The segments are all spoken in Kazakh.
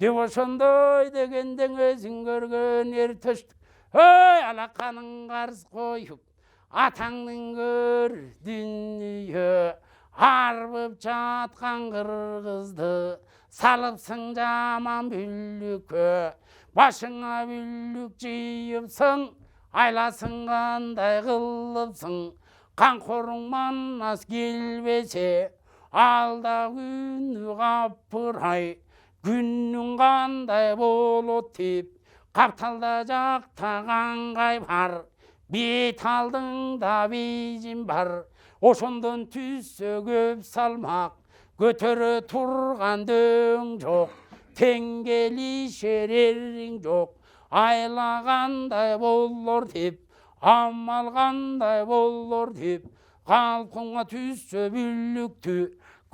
деп ошондой дегенден өзүң көргөн ер төштүк. Ой алаканын карыз коюп атаңдын көр дүнүйө арбып жаткан кыргызды салыпсың жаман бүлүккө. Башыңа бүлүк жыйыпсың, айласың кандай кылыпсың. Камкоруң манас келбесе алда күнү капырай. Күнүң кандай болот деп капталда жактаган кай бар. Бет алдыңда бейжин бар. Ошондон түссө көп салмак көтөрө турган дөң жок. Тең келишер эриң жок. Айлагандай болор деп, амал кандай болор деп, калпыңа түссө бүлүктү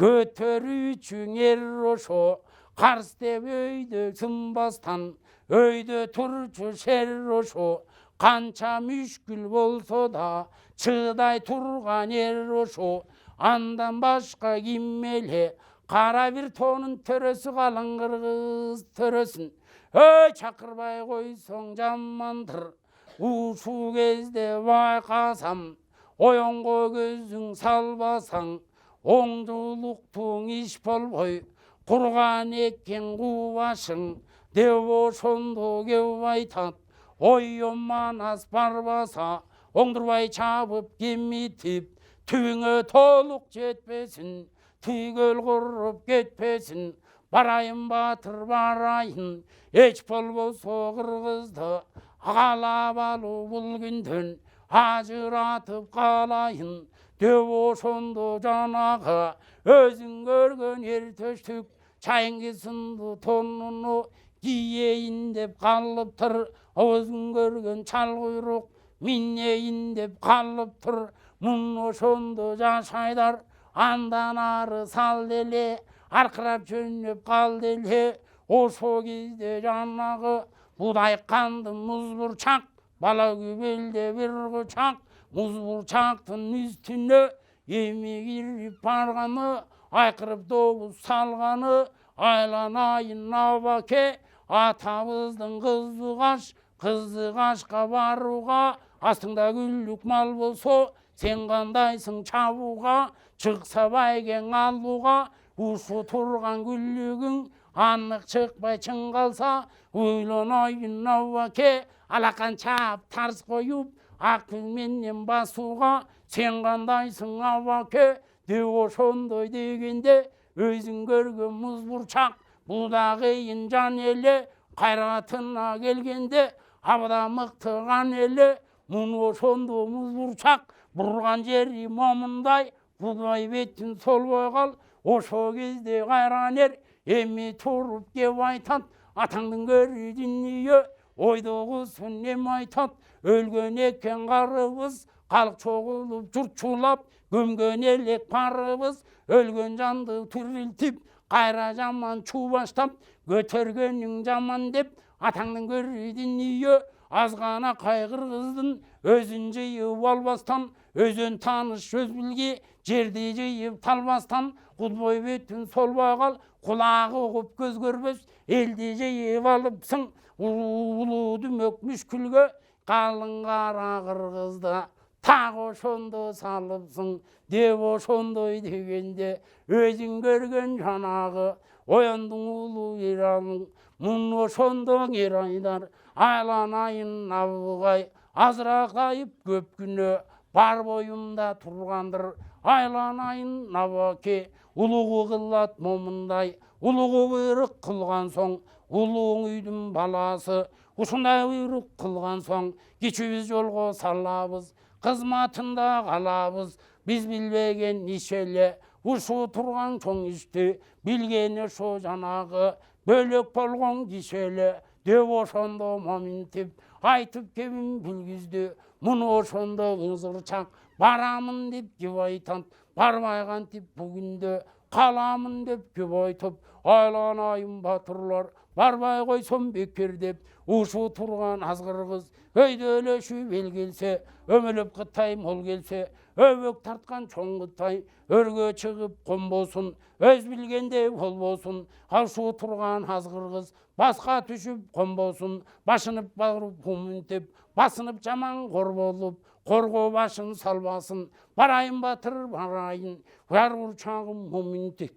көтөрүүчүң ер ошо. Карс деп өйдө сынбастан өйдө турчу шер ошо. Канча мүшкүл болсо да чыдай турган ер ошо. Андан башка ким эле кара бир тоонун төрөсү калың кыргыз төрөсүн. Ой чакырбай койсоң жамандыр. Ушул кезде байкасам оюнго көзүң салбасаң оңдулуктуң иш болбой курган экен кубашың деп ошондо кеп айтат. Ойон манас барбаса оңдурбай чабып кемитип түбүңө толук жетпесин, түгөл куруп кетпесин. Барайын батыр барайын, эч болбосо кыргызды каалап алуу бул күндөн ажыратып калайын деп ошондо жанагы өзүң көргөн ер төштүк чайыңгы сынды тонуну кийейин деп калыптыр. Өзүң көргөн чал куйрук минейин деп калыптыр. Муну ошондо жашайдар. Андан ары сал деле аркырап жөнөп кал деле. Ошо кезде жанагы будай канды муз бурчак бала күбөлдө бир кучак. Муз бурчактын үстүнө эми кирип барганы айкырып добуз салганы. Айланайын абаке атабыздын кызы каш, кызы кашка барууга. Астыңда күллүк мал болсо сен кандайсың чабууга. Чыкса байгең алууга ушу турган күллүгүң анык чыкпай чың калса ойлонойын абаке. Алакан чаап тарс коюп ак күн менен басууга сен кандайсың абаке деп ошондой дегенде өзүң көргөн муз бурчак буда кыйын жан эле кайратына келгенде абдан мыкты кан эле. Муну ошондо муз бурчак бурган жери момундай будай бетин солбой кал. Ошо кезде кайран ер эми туруп кеп айтат. Атаңдын көрү дүнүйө ойдогусун эми айтат. Өлгөн экен карыбыз калк чогулуп журтчулап көмгөн элек барыбыз. Өлгөн жанды тирилтип кайра жаман чуу баштап көтөргөнүң жаман деп. Атаңдын көрү дүнүйө азгана кайгыргыздын өзүн жыйып албастан. Өзөн таныш сөз билги жерди жыйып талбастан. Кудбой бетин солбой кал кулагы угуп көз көрбөс элди жыйып алыпсың. Улуу дүмөк мүшкүлгө калың кара кыргызды так ошондо салыпсың деп ошондой дегенде өзүң көргөн жанагы оюндуң улуу иралың. Муну ошондо кирайдар. Айланайын абыгай азыракайып көп күнөө бар боюмда тургандыр. Айланайын абаке улугу кылат момундай. Улугу буйрук кылган соң улуу үйдүн баласы. Ушундай буйрук кылган соң кичүүбүз жолго салабыз. Кызматында калабыз. Биз билбеген иш эле ушу турган чоң ишти билген ошо жанагы бөлөк болгон киши эле деп ошондо моминтип айтып кебин билгизди. Муну ошондо ызырчак барамын деп кеп айтат. Барбай кантип бүгүндө каламын деп кеп айтып. Айланайын батырлар барбай қойсам бекер деп ушу тұрған азғыр қыз өйделеші бел келсе өміліп қытай мол келсе өбек тартқан чоң қытай өрге шығып қонбосын өз білгенде ол болсын қаушу тұрған азғыр қыз басқа түшіп қонбосын башынып барып құмынтеп басынып жаман қор болып қорғо башын салбасын барайын батыр барайын жар құрчағым моминтек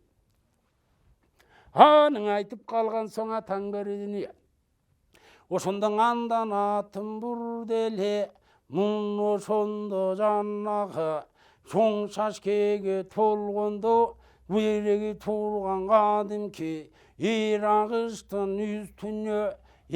аның айтып қалған соң атаң бердіне ошондон андан атын бурделе мун ошондо жанагы чоң шашкеге толгондо биреги турган кадимки ирагыштын үстүнө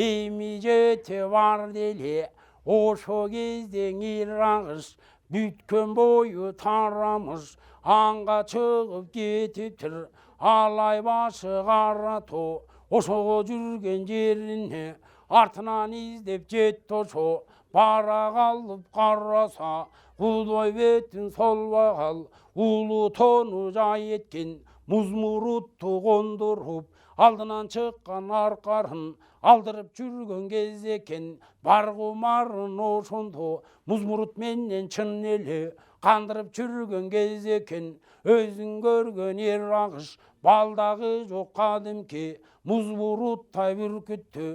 эми жете бар деле ошо кезден ирагыш бүткөн бою тарамыш анга чыгып кетиптир алай башы кара тоо ошого жүрген жерине артынан издеп жетти ошо бара калып караса кудой бетин солбой кал улуу тону жай эткен музмурутту кондуруп алдынан чыккан аркарын алдырып жүргөн кез экен бар кумарын ошондо музмурут менен чын эле кандырып жүргөн кез экен өзүң көргөн ирагыш балдагы жок кадимки музмуруттай бүркүттү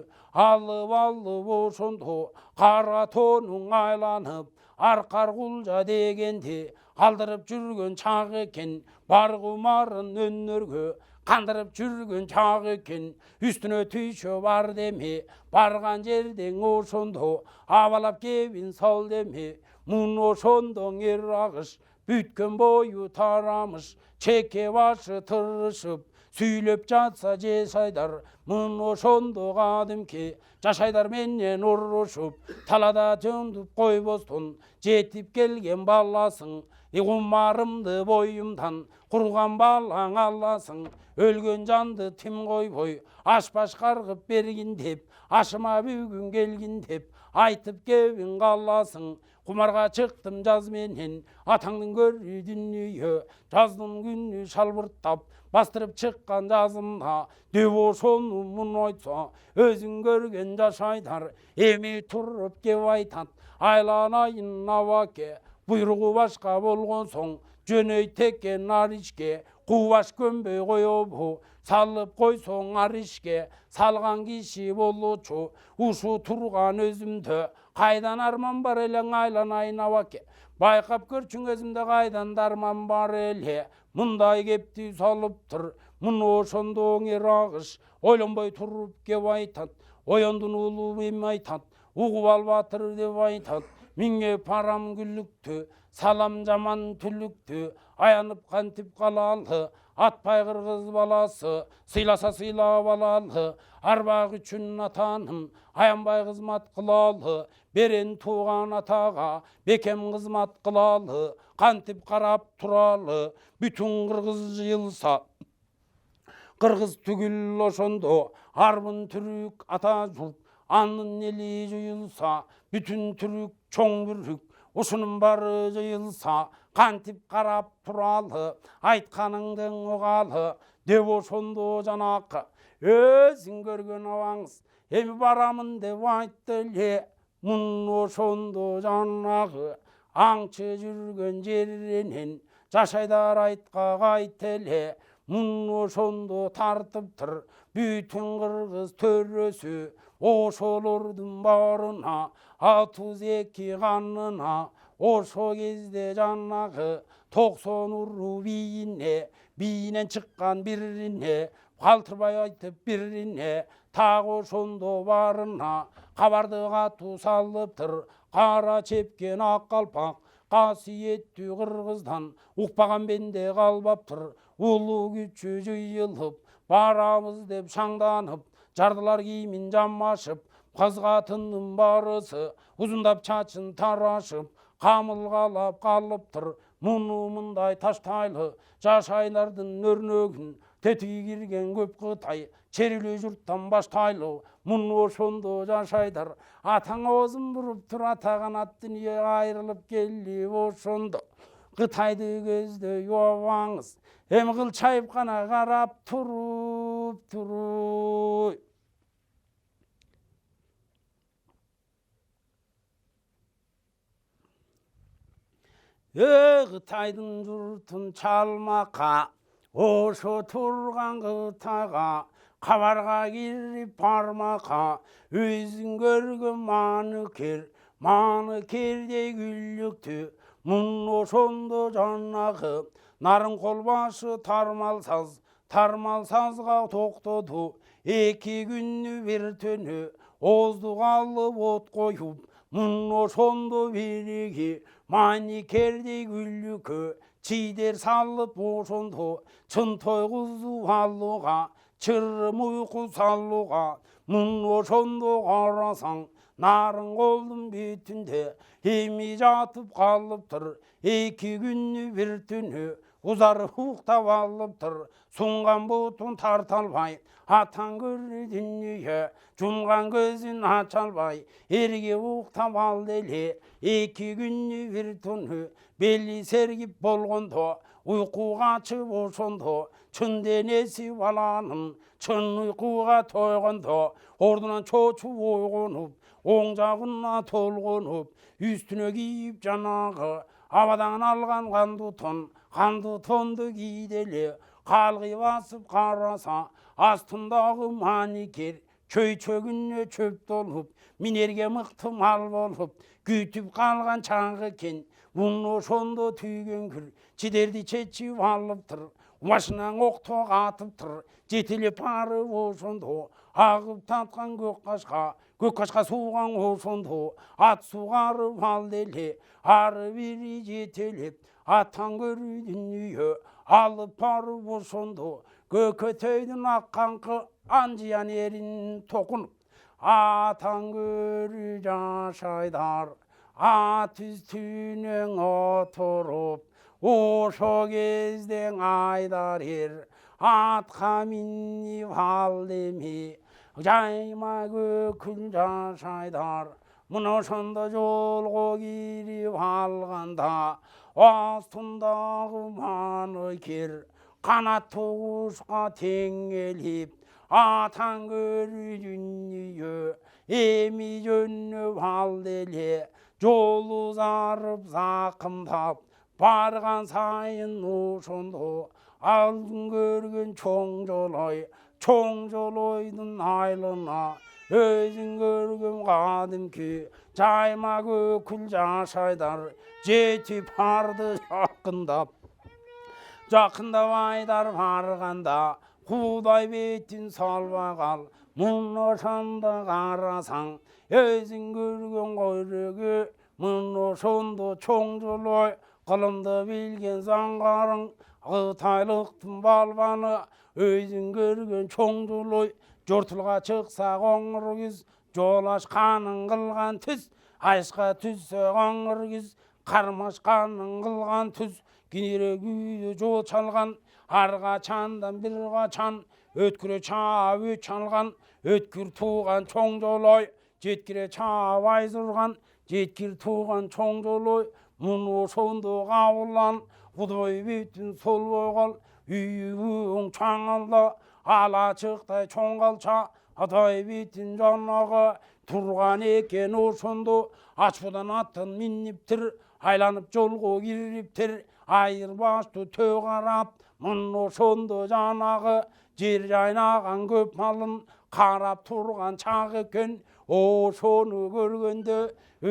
алып ошондо кара тонуң айланып аркар кулжа дегенде алдырып жүргөн чак экен бар кумарын өнөргө кандырып жүргөн чак экен үстүнө түйшө бар деме барган жерден ошондо абалап кебин сол деме мун ошондо ирагыш бүткөн бою тарамыш чеке башы тырышып сүйлөп жатса жашайдар мун ошондо кадимки жашайдар менен урушуп талада жөндүп койбостун жетип келген баласың кумарымды боюмдан курган балаң аласың өлгөн жанды тим койбой ашпаш каргып бергин деп ашыма бүгүн келгин деп айтып кебин каласың кумарга чыктым жаз менен атаңдын көрүү дүнүйө жаздын күнү шалбырттап бастырып чыккан жазымда деп ошону мун айтса өзүң көргөн жашайдар эми туруп кеп айтат айланайын абаке буйругу башка болгон соң жөнөй текке нар ичке кубаш көнбөй коебу салып койсоң ар ишке салган киши болчу ушу турган өзүмдө кайдан арман бар элең айланайын абаке байкап көрчүң өзүмдө кайдан дарман бар эле мындай кепти салыптыр мун ошондо ирагыш ойлонбой туруп кеп айтат ояндын улуу эми айтат угуп ал батыр деп айтат миңе парам күлүктү салам жаман түлүктү аянып кантип калалы атпай кыргыз баласы сыйласа сыйлап алалы арбак үчүн атаным аянбай кызмат кылалы берен тууган атага бекем кызмат кылалы кантип карап туралы бүтүн кыргыз жыйылса кыргыз түгүл ошондо арбын түрүк ата журт анын эли жыйылса бүтүн түрүк чоң бүрүк ушунун баары жыйылса кантип карап туралы айтканыңдын угалы деп ошондо жанакы өзүң көргөн абаңыз эми барамын деп айтты эле мун ошондо жанагы аңчы жүргөн жеринен жашайдар айтка кайт эле мун ошондо тартыптыр бүтүн кыргыз төрөсү ошолордун баарына 32 канына ошо кезде жанагы 90 уруу бийинен чыккан бирине калтырбай айтып бирине так ошондо баарына кабарды катуу салыптыр кара чепкен ак калпак касиеттүү кыргыздан укпаган бенде калбаптыр улуу күчү жыйылып барабыз деп шаңданып жардылар кийимин жамашып кыз катындын баарысы узундап чачын тарашып камылгалап калыптыр муну мындай таштайлы жашайлардын өрнөгүн тетиги кирген көп кытай черилүү журттан баштайлы муну ошондо жашайдар атаң оозун буруп тур атаган ат дүнүйө айрылып келип ошондо кытайды көздөй абаңыз эми кылчайып гана карап туруп 그타이든 줄튼 찰마카 오쇼 turgan 그타가 가발가 길이 пармака өзің көрген маны кердей күллікті мұң ошонды жанағып нарын қолбашы тармал сазға тоқтады екі күні бір түні оздық алып от қойып мұң ошонды береге мани кердей күллікі чидер салып ошонды чын тойғызып алуға чырым ұйқы салуға мұң ошонды қарасаң нарын қолдың бетінде емей жатып қалып тұр екі күні бір түні ұзары ұйықтап алып тұр сұнған бұтын тарта албай атан көрі дүние жұмған көзін аша албай ерге ұйықтап алды еле екі күні бір түні белі сергіп болғанда ұйқыға шығып ошонда чын денесі баланың чын ұйқыға тойғанда ордынан чочуп ойғанып оң жағына толғанып үстіне киіп жанағы абадан алған қанды тонды киделе қалғи басып қараса астындағы маникер чөйчөгіне чөп толып минерге мықты мал болып күтіп қалған чаңғы кен мұң ошондо түйген күл чидерди чечип алып тұр машинан оқтоқ атып тұр жетелеп барып ошондо ағып татқан көк қашқа суған ошондо ат суғарып алды еле ары бері жетелеп аттан көрі дүние алып барып ошондо көкөтөйдүн аққаңқы анжиян ерин тоқынып атан көрі жашайдар ат үстүнөн отуруп ошо кезден айдар ер атқа минип алды эми жайма көкүл жашайдар мына ошондо жолго кирип алганда астындагы маникер канаттуу кушка теңелип атан көрү дүние эми жөнөп алды эле жол узарып закымдап барган сайын ошондо алдын көргөн чоң жолойдун айлына өзүң көргөн кадимки жайма көкүл жашайдар жетип барды жакындап айдар барганда куудай бетин салбай кал мун ошондо карасаң өзүң көргөн койрөгү мун ошондо чоң жолой кылымды билген заңгарың кытайлыктын балбаны өзүң көргөн чоң жолой жортулга чыкса коңур күз жол ачканын кылган түз айышка түзсө коңур күз кармашканын кылган түз кинире күйдө жол чалган ар качандан бир качан өткүрө чаап өч алган өткүр тууган чоң жолой жеткире чаап айыз урган жеткир тууган чоң жолой мун ошондо кабылан кудой бүтүн солбой кал үйүң чаңалда ала чыктай чоң калча атай бүтүн жанагы турган экен ошондо ачуудан аттан миниптир айланып жолго кириптир айырбаштуу төө карап мун ошондо жанагы жер жайнаган көп малын карап турган чак экен ошону көргөндө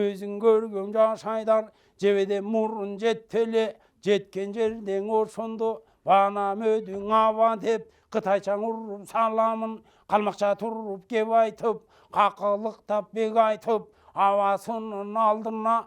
өзүң көргөн жашайдар жебеден мурун жетеле жеткен жерден ошондо бана мөдүң аба деп кытайчаң уруп саламын калмакча туруп кеп айтып какылыктап бек айтып абасынын алдына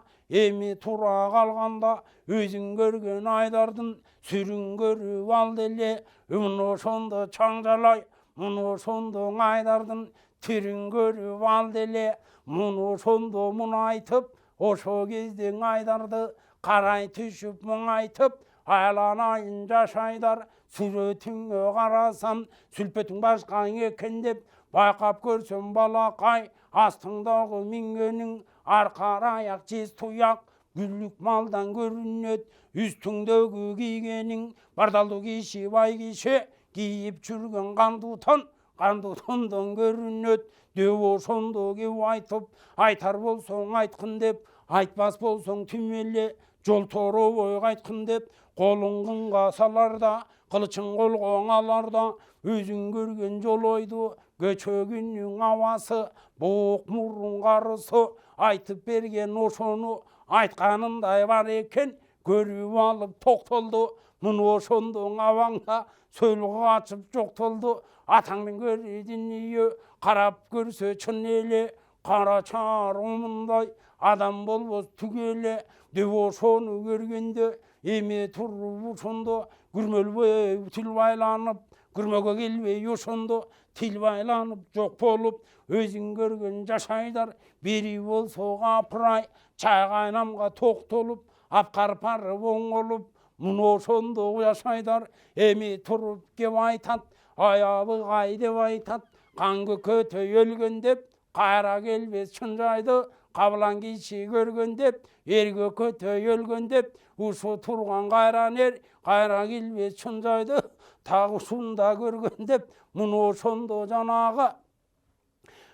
эми тура калганда өзүң көргөн айдардын сүрүн көрүп алды эле мун ошондо чаңжалай мун ошондо айдардын түрүн көрүп алды эле мун ошондо мун айтып ошо кезден айдарды карай түшүп мұңайтып айланайын жашайдар сүрөтүңө карасам сүлпөтүң башка экен деп байкап көрсөм балакай астыңдагы мингениң аркар аяк жез туяк гүллүк малдан көрүнөт үстүңдөгү кийгениң бардалдуу киши бай киши кийип жүргөн кандуу тондон көрүнөт деп ошондо кеп айтып айтар болсоң айткын деп айтпас болсоң түмеле жол торы ойға айтқын деп қолың қынға саларда қылышың қолға аларда өзің көрген жол ойды көчөгүннің ауасы боқ мұрын қарысы айтып берген ошоны айтқанындай бар екен көріп алып тоқталды мұны ошондоң аваңда сөйлгі қачып жоқталды атаңның көретін үйі қарап көрсе шын еле қара чарымындай адам болбос түгеле деп ошоны көргенде эме тұрып ошондо күрмөлбөй тіл байланып күрмөгө келбей ошондо тіл байланып жоқ болып өзің көрген жашайдар бери болсо апырай чай кайнамга токтолуп апкарпары оңолуп муну ошондо жашайдар эми туруп кеп айтат аябы кай деп айтат каңгы көтөй өлгөн деп кайра келбес чын жайды кабылан киши көргөн деп эрге көтөй өлгөн деп ушу турган кайран эр кайра келбес чын жайды так ушунда көргөн деп муну ошондо жанагы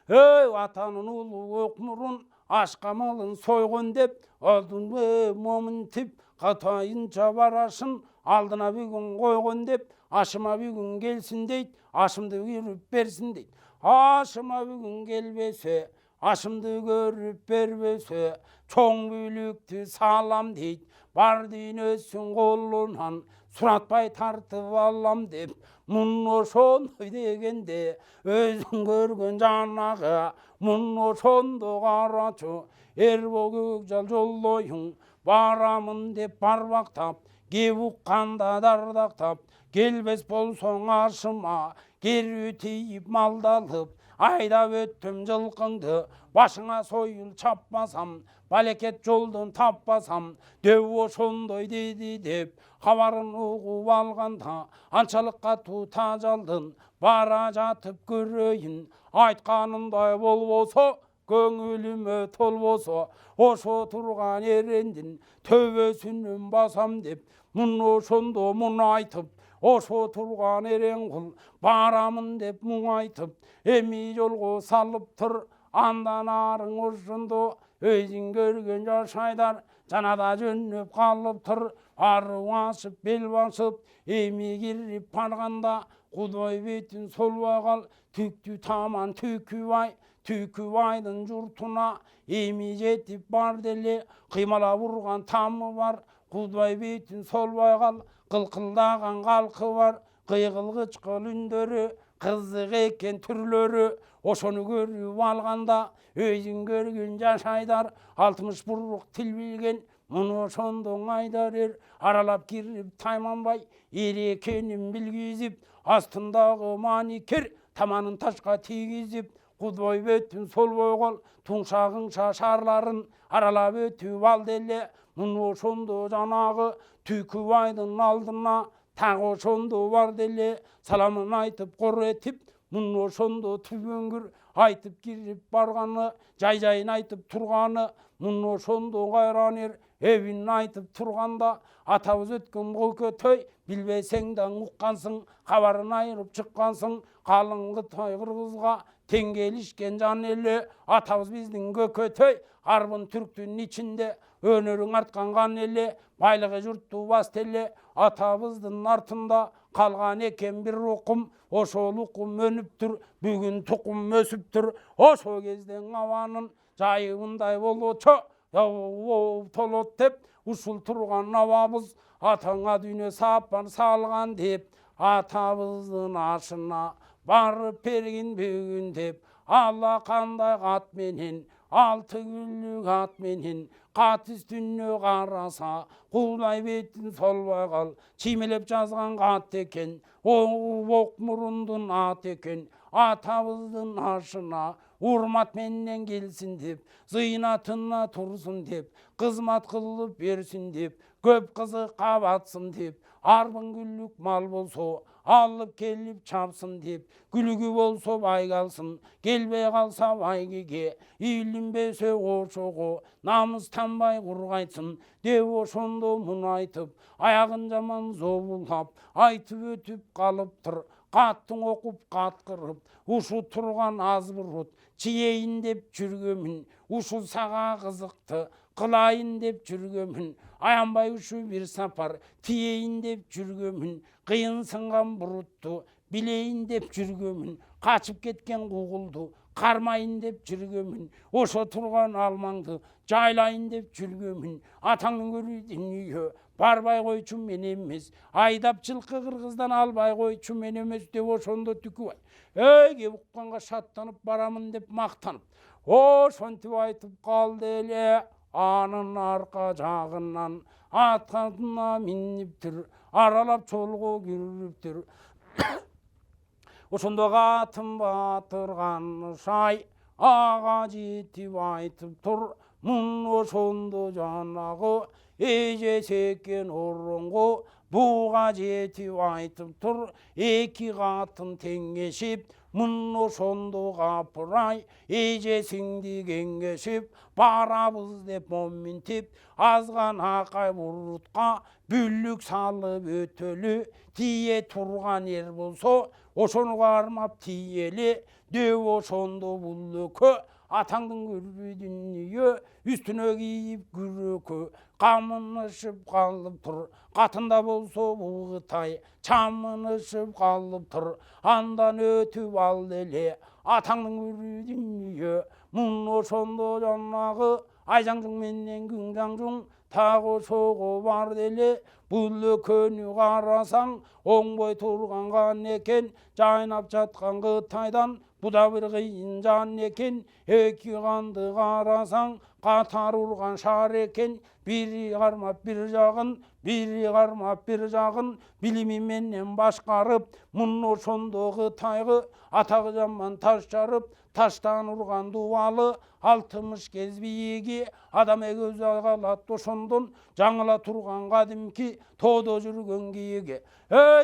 эй атанын улуу ок мурун аш камалын сойгон деп алдын момун тип катайынча барашын алдына бүгүн койгон деп ашыма бүгүн келсин дейт ашымды көрүп берсин дейт ашыма бүгүн келбесе ашымды көрүп бербесе чоң бүлүктү салам дейт бар дүйнөсүн колунан суратпай тартып алам деп муну ошондой дегенде өзүң көргөн жанагы муну ошондо карачу эрбол көкжал жолдоюң барамын деп барбактап кеп укканда дардактап келбес болсоң ашыма кери тийип малдалып айдап өттүм жылкыңды башыңа сойыл чаппасам балекет жолдон таппасам деп ошондой деди деп кабарын угуп алганда анчалык катуу тажалдын бара жатып көрөйүн айтканындай болбосо көңүлүмө толбосо ошо турган эрендин төбөсүнөн басам деп муну ошондо муну айтып ошо турган эрең кул барамын деп муң айтып эми жолго салып тур андан арың ошондо өзүң көргөн жашайдар жанада жөнөп калып тур арып ашып бел басып эми кирип барганда кудой бетин солбой кал түктү таман Түкүбайдын журтуна эми жетип бар деле кыймалап урган тамы бар кудой бетин солбой кал кылкылдаган калкы бар кыйкыл кычкыл үндөрү кызык экен түрлөрү ошону көрүп алганда өзүң көргөн жашайдар 60 бурук тил билген муну ошондо айдар эр аралап кирип тайманбай эр экенин билгизип астындагы маникер таманын ташка тийгизип кудой бетин солбой кал туңшагың шашарларын аралап өтүп ал деле муну ошондо жанагы Түкүбайдын алдына так ошондо бар деле саламын айтып кор этип муну ошондо түбөңгүр айтып кирип барганы жай-жайын айтып турганы муну ошондо кайран эр эбин айтып турганда атабыз өткөн көкөтөй билбесең да уккансың кабарын айырып чыккансың калың Кытай кыргызга тең келишкен жан эле атабыз биздин көкөтөй арбын түрктүн ичинде өнөрүң арткан кан эле байлыгы журтту баст эле атабыздын артында калган экен бир укум ошол укум өнүптүр бүгүн тукум өсүптүр ошол кезден абанын жайыбындай болочу толот деп ушул турган абабыз атаңа дүйнө сапар салган деп атабыздын ашына барып бергин бүгүн деп алла кандай кат менен 6 күнлүк ат менен кат үстүнө караса кулай бетин солбой кал чимелеп жазган кат экен ок мурундун ат экен атабыздын ашына урмат менен келсин деп зыйнатына турсун деп кызмат кылып берсин деп көп кызыкка батсын деп арбын күлүк мал болсо алып келип чапсын деп күлүгү болсо бай калсын келбей калса байгеге үйлүнбөсө ошого намыстанбай кургайтсын деп ошондо муну айтып аягын жаман зобулап айтып өтүп калыптыр каттың окуп каткырып ушу турган аз бурут чиейин деп жүргөмүн ушулсага кызыкты кылайын деп жүргөмүн аянбай ушу бир сапар тиейин деп жүргөмүн кыйын сынган бурутту билейин деп жүргөмүн качып кеткен кугулду кармайын деп жүргөмүн ошо турган алмаңды жайлайын деп жүргөмүн атаңдын көрүү дүнүйө барбай койчу мен эмес айдап жылкы кыргыздан албай койчу мен эмес деп ошондо Түкүбай кеп укканга шаттанып барамын деп мактанып ошентип айтып калды эле. Анын арка жагынан атканына миниптир аралап жолго кириптир ошондо катын батырган шай ага жетип айтып тур мун ошондо жанагы эжеси экен оронго буга жетип айтып тур эки катын теңешип мун ошондо капырай эжесиңди кеңешип барабыз деп моминтип азгана акай бурутка бүлүк салып өтөлү тие турган эр болсо ошону кармап тиели деп ошондо бул экөө атаңдын көрбүй дүнүйө үстүнө кийип күрөкө камынышып калып тур катында болсо бугытай чамынышып калып тур андан өтүп ал эле атаңдын көрбүй дүнүйө мун ошондо жанагы айжаңжуң менен күңжаңжуң так ошого барды эле бул экөөнү карасаң оңбой турган кан экен жайнап жаткан Кытайдан буда бир кыйын жан экен эки канды карасаң катар урган шаар экен бири кармап бир жагын бири кармап бир жагын билими менен башкарып мун ошондо Кытайгы атагы жаман таш жарып таштан урган дубалы 60 кез бийиги адам көз алат ошондон жаңыла турган кадимки тоодо жүргөн кийиги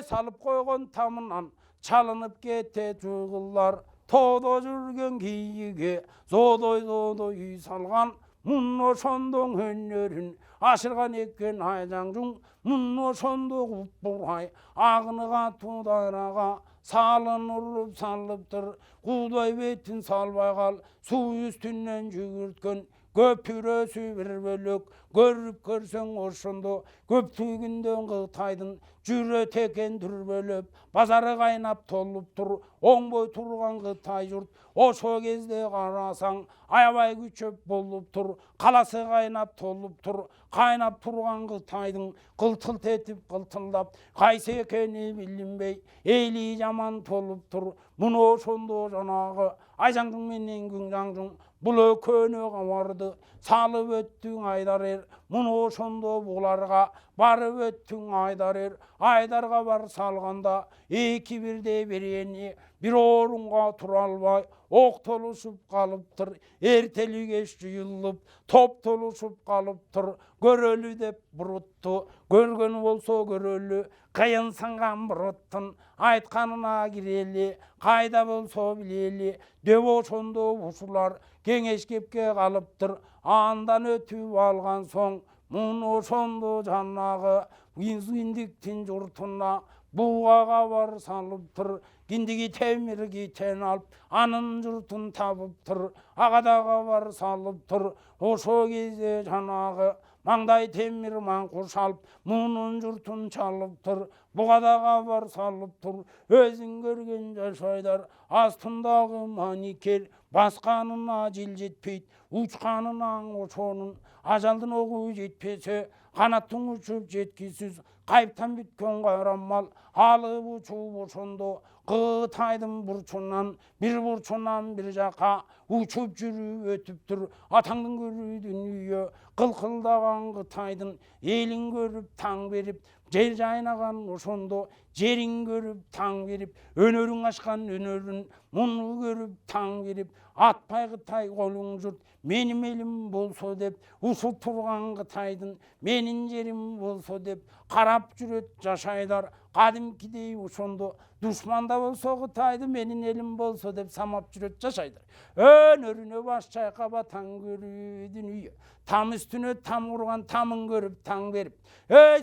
салып койгон тамынан чалынып кетет жыгылдар тоодо жүргөн кийиги зоодой үй салган мун ошондо өнөрүн ашырган экен айжаңжуң мун ошондо купурай агыны катуу дайрага салын уруп салыптыр куудай бетин салбай кал суу үстүнөн жүгүрткөн көпүрөсү бир бөлөк көрүп көрсөң ошондо көптүгүндөн Кытайдын жүрөт экен дүрбөлөп базары кайнап толуп тур оңбой турган Кытай журт ошо кезде карасаң аябай күчөп болуп тур каласы кайнап толуп тур кайнап турган Кытайдын кылтылт этип кылтылдап кайсы экени билинбей эли жаман толуп тур муну ошондо жанагы айжаңжуң менен күңжаңжуң бул экөөнү кабарды салып өттүң айдар эр муну ошондо буларга барып өттүң айдар эр айдарга бар салганда эки бирдей берени бир орунга тура албай октолушуп калыптыр эртели кеч жыйылып топтолушуп калыптыр көрөлү деп бурутту көргөн болсо көрөлү кыйын сынган буруттун айтканына кирели кайда болсо билели деп ошондо ушулар кеңеш кепке калыптыр андан өтүп алган соң мун ошондо жанагы киндиктин журтуна бугага бар салыптыр киндиги темир китен алып анын журтун табыптыр агадага бар салыптыр ошо кезде жанагы маңдай темир маңкуш алып мунун журтун чалыптыр бугадага бар салыптыр өзүң көргөн жашайдар астындагы маникер басканына жил жетпейт учканынан ошонун ажалдын огу жетпесе канаттың учуп жеткисиз кайыптан бүткөн кайрамал алып учуп ошондо Кытайдын бурчунан бир жака учуп жүрүп өтүптүр атаңдын көрүү дүнүйө кылкылдаган Кытайдын элин көрүп таң берип жер жайнаган ошондо жерин көрүп таң берип өнөрүң ачкан өнөрүн муну көрүп таң берип атпай Кытай колуң журт менин элим болсо деп ушул турган Кытайдын менин жерим болсо деп карап жүрөт жашайдар кадимкидей ошондо душманда болсо Кытайды менин элим болсо деп самап жүрөт жашайдар өнөрүнө баш чайкап атаң көрүү дүнүйө там үстүнө там урган тамын көрүп таң берип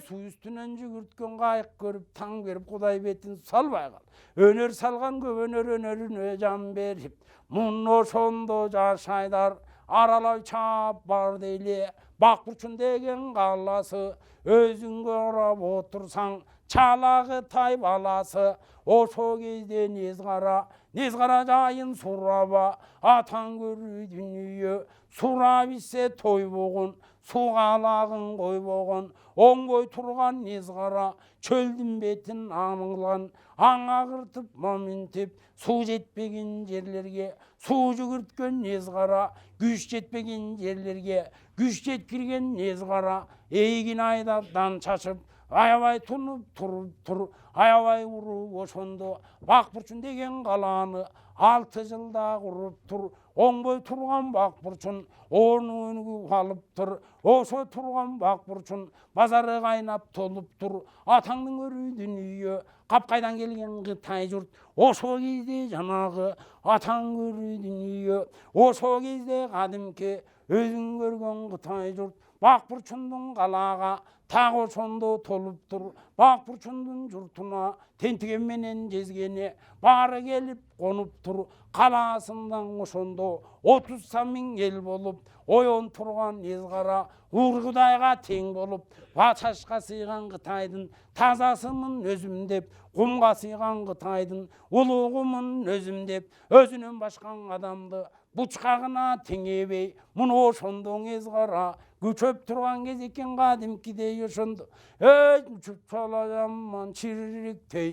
суу үстүнөн жүгүрткөн кайык көрүп таң берип Кудай бетин салбай кал өнөр салган көп өнөр өнөрүнө жан берип мун ошондо жашайдар аралай чап бар дейле бақ бурчун деген қаласы өзің көріп отырсаң чалағы тай баласы ошо кезде незқара жайын сураба атаң көрүй дүние сура биссе той боғын суғалағын қой боғын оңбой тұрған незқара чөлдің бетін аңылған аң ағыртып моментеп су жетпеген жерлерге су жүгірткен незқара күш жетпеген жерлерге күш жеткірген незқара егін айдап дан шашып аябай тұнып тұр аябай ұрып ошондо бақ бурчун деген қаланы 6 жылда құрып тұр оңбой тұрған бақ бурчун өнігіп алып тұр ошо тұрған бақ бурчун базары қайнап толып тұр атаңның өрүй дүние қапқайдан келген қытай жұрт ошо кезде жанағы атаң өрүй дүние ошо кезде қадимки өзің көрген қытай жұрт бақ бурчундун қалаға тағы ошондо толып тұр бақ бурчундун жұртына тентіген менен жезгене бары келіп қонып тұр қаласындан ошондо 30 мың ел болып ойон тұрған незқара ур құдайға тең болып баташқа сыйған қытайдың тазасымын өзім деп құмға сыйған қытайдың ұлығымын өзім деп өзінен башқан адамды бұчқағына теңебей мұны ошондо незқара күчөп тұрған кез екен қадимкидей ошондо ей чүпчала жаман чириріктей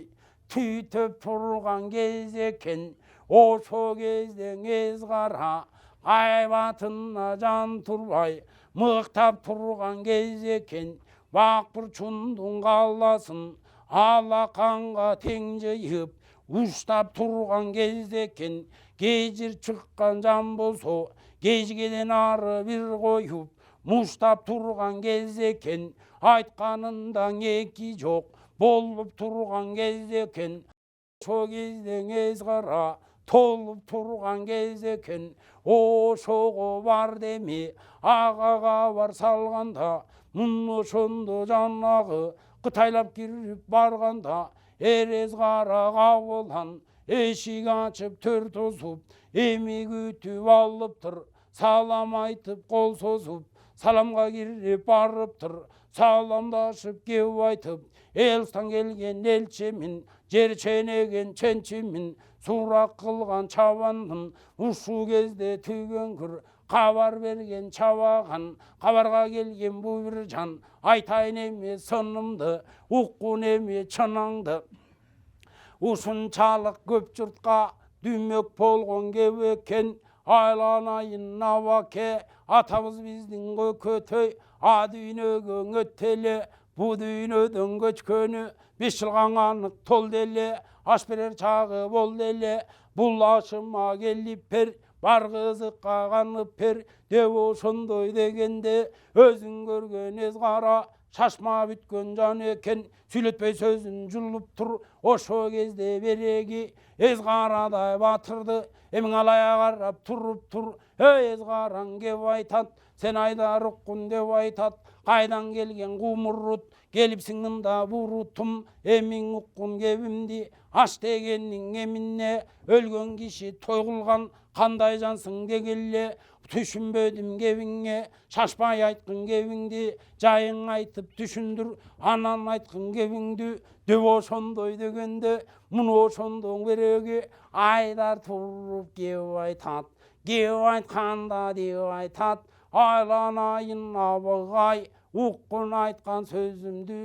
түйтөп тұрған кез екен ошо кезде незқара айбатына жан турбай мықтап тұрған кез екен бақ бурчундун қаласын алақанға тең жиып уштап тұрған кез екен кежір шыққан жан болсо кежгеден ары бир қойып муштап тұрған кез екен айтқанында неки жоқ болып тұрған кез екен ошо кезде незқара толып тұрған кез екен ошого бар деме ағаға бар салғанда мұны ошондо жанагы қытайлап кирип барганда эрез қараға болан эшик ачып төр тосуп эми күтүп алыптыр салам айтып қол созуп саламға кирип барыптыр саламдашып кеп айтып элстан келген элчимин жер ченеген ченчимин сурак кылган чабандым ушу кезде түйгөнгүр хабар берген чабаган хабарга келген бу бир жан айтайын эме сынымды уккун эме чынаңды ушунчалык көп журтка дүмөк болгон кеп экен айланайын абаке атабыз биздин көкөтөй а дүйнөгө өттеле бу дүйнөдөн көчкөнү 5 жылга анык тол деле аш берер чагы бол деле бул ашыма келип бер бар кызыкка канып бер деп ошондой дегенде өзүң көргөн эзкара шашма бүткөн жан экен сүйлөтпөй сөзүн жулуп тур ошо кезде береги эзкарадай батырды эмиң алая карап туруп тур эй эзкараң кеп айтат сен айдар уккун деп айтат кайдан келген кумурут келипсиң мында бурутум эмиң уккун кебимди аш дегеннин эмине өлгөн киши той кылган кандай жансың дегеле түшүнбөдүм кебиңе шашпай айткын кебиңди жайың айтып түшүндүр анан айткын кебиңди деп ошондой дегенде муну ошондон береги айдар туруп кеп айтат кеп айтканда деп айтат айланайын абагай уккун айткан сөзүмдү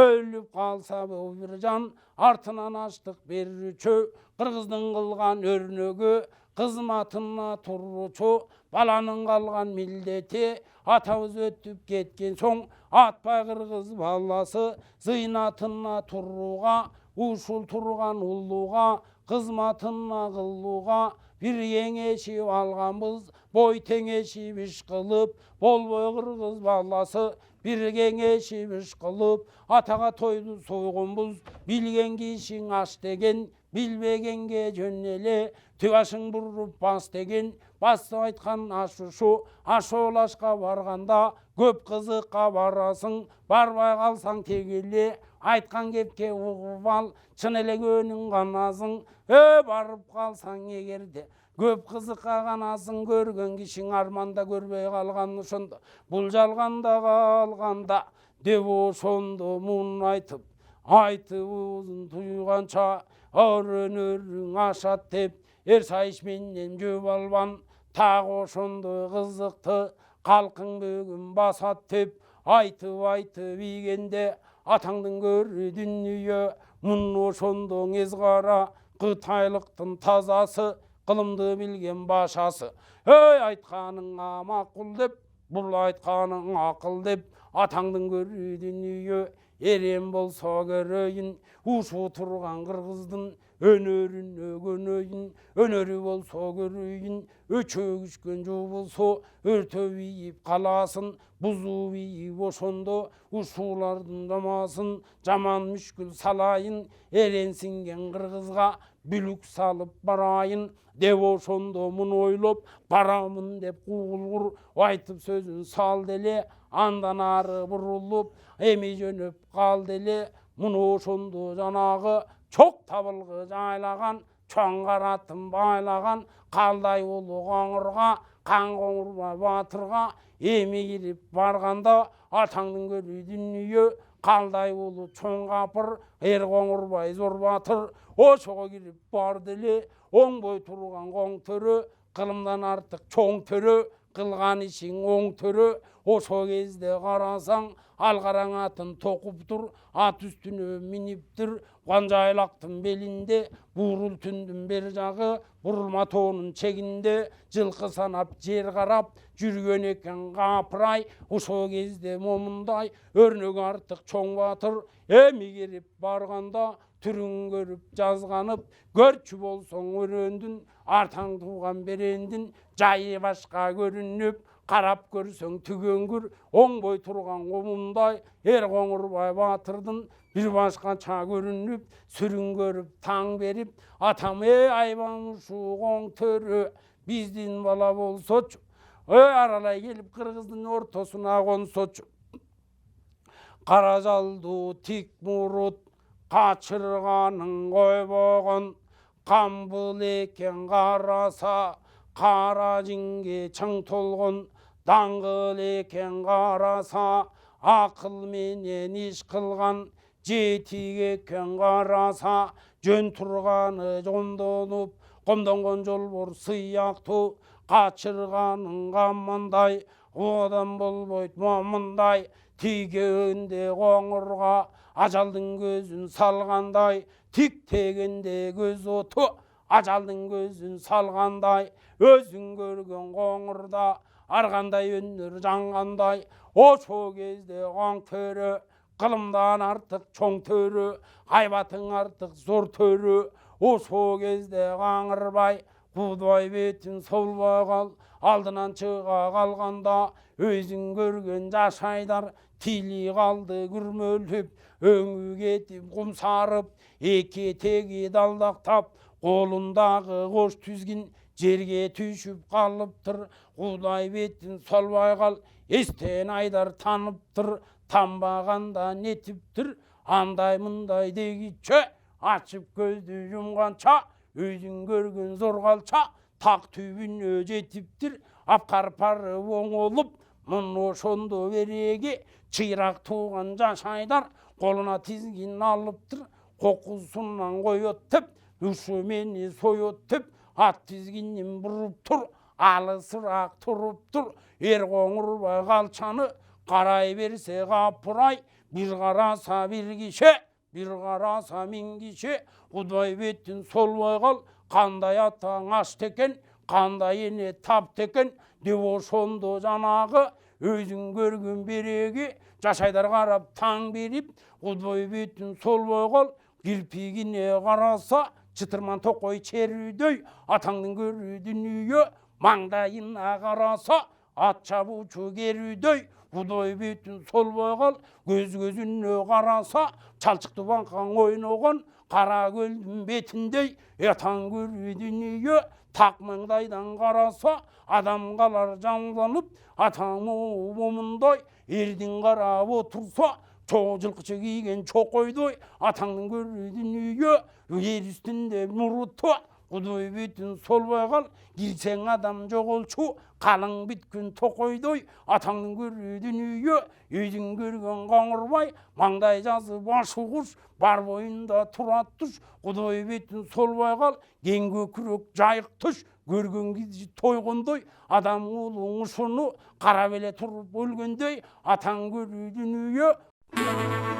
өлүп калса бул бир жан артынан аштык берүүчү кыргыздын кылган өрнөгү кызматына турчу баланын калган милдети атабыз өтүп кеткен соң атпай кыргыз баласы зыйнатына турууга ушул турган улууга кызматына кылууга бир кеңешип алганбыз бой теңешип иш кылып болбой кыргыз баласы бир кеңешип иш кылып атага тойду сойгонбуз билген кишиң аш деген билбегенге жөн эле түк ашың буруп бас деген басып айткан аш ушу ошол ашка барганда көп кызыкка барасың барбай калсаң тегеле айткан кепке угуп ал чын эле көнүң канасың барып калсаң эгерде көп қызыққа қанасын көрген кишиң арманда көрбей қалған ошондо бұл жалғанда қалғанда деп ошондо мұң айтып айтыбызын туйганча өрөнөрүң ашат деп сайыш менен жөп албан так ошондой кызыкты калкың бөгүн басат деп айтып ийгенде атаңдын көрү дүнүйө мун ошондо эз кара кытайлыктын тазасы кылымды билген башасы эй айтканың макул деп бул айтканың акыл деп атаңдын көрү дүнүйө эрем болсо көрөйүн ушул турган кыргыздын өнөрүнө көнөйүн өнөрү болсо көрөйүн өчөгүчкөн жуу болсо өртө бийип каласын бузуу бийип ошондо ушулардын жамасын жаман мүшкүл салайын эренсинген кыргызга бүлүк салып барайын деп ошондо муну ойлоп барамын деп куулгур айтып сөзүн салды эле андан ары бурулуп эми жөнөп калды эле муну ошондо жанагы чок табылгы жайлаган чоң каратын байлаган калдай улуу коңурга кан коңурбай батырга эми кирип барганда атаңдын көрү дүнүйө калдай улуу чоң капыр эр коңурбай зор батыр ошого кирип барды эле оңбой турган коң төрө кылымдан артык чоң төрө кылган ишиң оң төрө ошол кезде карасаң ал караң атын токуптур ат үстүнө миниптир жайлактын белинде буурул түндүн бер жагы бурулма тоонун чегинде жылкы санап жер карап жүргөн экен капырай ошол кезде момундай өрнөгү артык чоң батыр эми кирип барганда түрүн көрүп жазганып көрчү болсоң өрөөндүн артаң тууган берендин жайы башка көрүнүп карап көрсөң түгөнгүр оңбой турган комундай эр коңурбай батырдын бир башкача көрүнүп сүрүн көрүп таң берип атам айбан ушул коң төрө биздин бала болсочу аралай келип кыргыздын ортосуна консочу кара жалдуу тик мурут качырганын койбогон камбыл экен караса кара жинге чың толгон даңгыл экен караса акыл менен иш кылган жетик экен караса жөн турганы жондонуп комдонгон жолбор сыяктуу качырганын каммандай одан болбойт момундай тийгенде коңурга ажалдын көзүн салгандай тик тегенде көз оту ажалдын көзүн салгандай өзүң көргөн коңурда ар кандай өнөр жангандай ошол кезде коң төрө кылымдан артык чоң төрө айбатың артык зор төрө ошол кезде каңырбай кудбай бетин солбой кал алдынан чыга калганда өзүң көргөн жашайдар тили калды күрмөлүп өңү кетип кумсарып эки теги далдактап колундагы кош түзгин жерге түшүп калыптыр кудай бетин солбой кал эстен айдар таныптыр танбаганда нетиптир андай мындай дегиче ачып көздү жумганча өзүң көргөн зор калча так түбүнө жетиптир апкарпарып оңолуп муну ошондо береги чыйрак тууган жашайдар колуна тизгин алыптыр кокусунан коет деп ушу мени соет деп ат тизгинин буруп тур алысыраак туруптур эр коңурбай калчаны карай берсе капырай бир караса бир киши бир караса миң киши кудай бетин солбой кал кандай атаң ашты экен кандай эне тапты экен деп ошондо жанагы өзүң көргөн береги жашайдар карап таң берип кудай бетин солбой кал кирпигине караса чытырман токой черүүдөй атаңдын көрүү дүнүйө маңдайына караса ат чабуучу керүүдөй кудай бетин солбой кал көз көзүнө караса чалчыктуу баңкаң ойногон кара көлдүн бетиндей атаң көрүү дүнүйө так маңдайдан караса адам калар жаңланып атаң момундай эрдин карап отурса чоң жылкычы кийген чокойдой атаңдын көрүү дүнүйө эр үстүндө муруту құдай бетін солбай қал, келсең адам жоғолчу, қалың біткін тоқойдой, атаңның көретін үйі, үйдің көрген қоңырбай, маңдай жазып ашу құш, бар бойында тұрат түш, құдай бетін солбай қал, кеңге күрек жайық түш, көрген кезде тойғандай, адам ұлың ұшыны, қара беле тұрып өлгендей, атаң көретін үйі.